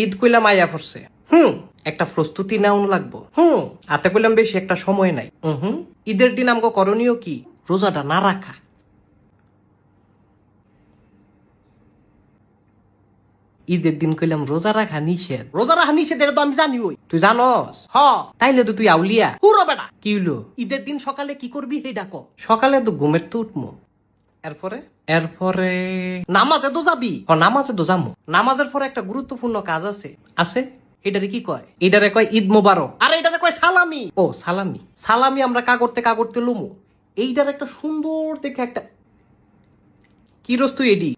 ঈদ কইলাম আয়া পড়ছে। একটা প্রস্তুতি নেওয়া লাগবো। হাতে কইলাম বেশি একটা সময় নাই। ঈদের দিন আমগো করণীয় কি? রোজাটা না রাখা। ঈদের দিন কইলাম রোজা রাখা নিষেধ। রোজা রাখা নিষেধ এটা তো আমি জানি। ওই তুই জানস? তাইলে তো তুই আউলিয়া পুরো বেটা। কি হইলো? ঈদের দিন সকালে কি করবি সেই ডাকো। সকালে তো ঘুমের তো উঠমো। এরপরে নামাজে তো যাবি। নামাজে তো যাবো। নামাজের পরে একটা গুরুত্বপূর্ণ কাজ আছে। আছে? এটারে কি কয়? এটারে কয় ঈদ মোবারক। আরে এটারে কয় সালামি। ও সালামি। সালামি আমরা কাগড়তে লুমু। এইটার একটা সুন্দর দেখে একটা কি রস্তু এডি।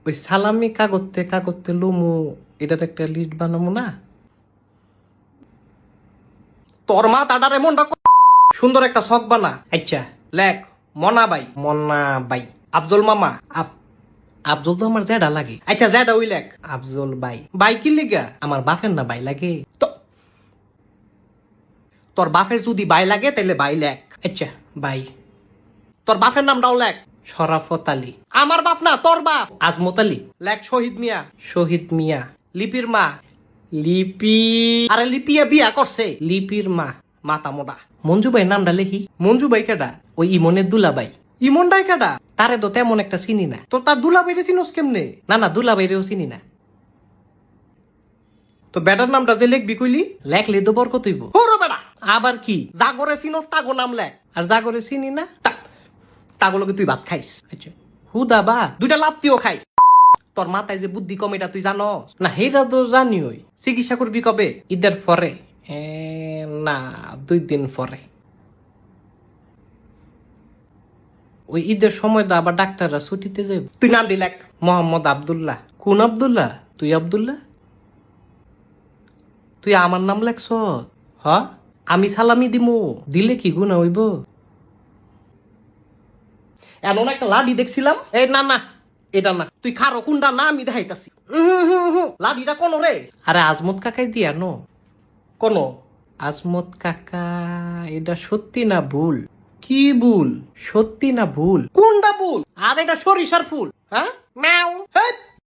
ওই সালামি কাগড়তে লুমু। এটার একটা লিস্ট বানাবো না? তোর মা তাডার এমনটা সুন্দর একটা শখ বানা। আচ্ছা লেখ মনা বাই আফজল মামা। আফজল তো আমার জ্যাডা লাগে। আচ্ছা জ্যাডা ওই লেখ আফজল বাই কি লিগা? আমার বাপের না বাই লাগে তো। তোর বাপের যদি বাই লাগে তাহলে বাই লেখ। আচ্ছা বাই। তোর বাপের নামটাও লেখ শরাফত আলী। আমার বাপ না তোর বাপ আজমত আলী। লেখ শহীদ মিয়া। লিপির মা লিপি। আরে লিপিয়া বিয়া করছে। লিপির মা মাতা মোটা। মঞ্জু ভাই নামটা লেখি। মঞ্জু ভাই কেডা? ওই ইমনের দুলাভাই। ইমনটাই কেডা? তারে তো তেমন একটা চিনি না। তো তার দুলাভাইরে চিনোস কেমনে? না দুলাভাইরেও চিনি না। তো বেটার নামটা যে লেখবি কইলি? লেখলে তো বরকত হইব। বেটা আবার কি? জাগরে চিনোস তাগো নাম লেখ। আর জাগরে চিনি না তাগুলোকে তুই ভাত খাইস। আচ্ছা হুদা ভাত দুইটা লাত্তিও খাইস। তোর মাথায় যে বুদ্ধি কম এটা তুই জানস না? হেটা তো জানি। ওই চিকিৎসা করবি কবে? ঈদের পরে না 2 দিন পরে। ওই ঈদের সময় তো আবার ডাক্তাররা ছুটিতে যাবে। তুই নাম দিলেক মোহাম্মদ আব্দুল্লাহ। কোন আব্দুল্লাহ? তুই আব্দুল্লাহ? তুই আমার নাম লেখছ? আমি সালামি দিমু। দিলে কি গুণা হইব? এমন একটা লাডি দেখছিলাম। এই না এটা না। তুই খারো কোনটা না আমি দেখাইতাছি। লাডিটা কোন রে? আরে আজমত কাকাই দিয়া নো। কোন আজমত কাকা? এটা সত্যি না ভুল? কি ভুল? সত্যি না ভুল? কোনটা ভুল? আর এটা সরিষার ফুল। হ্যাঁ ম্যাও।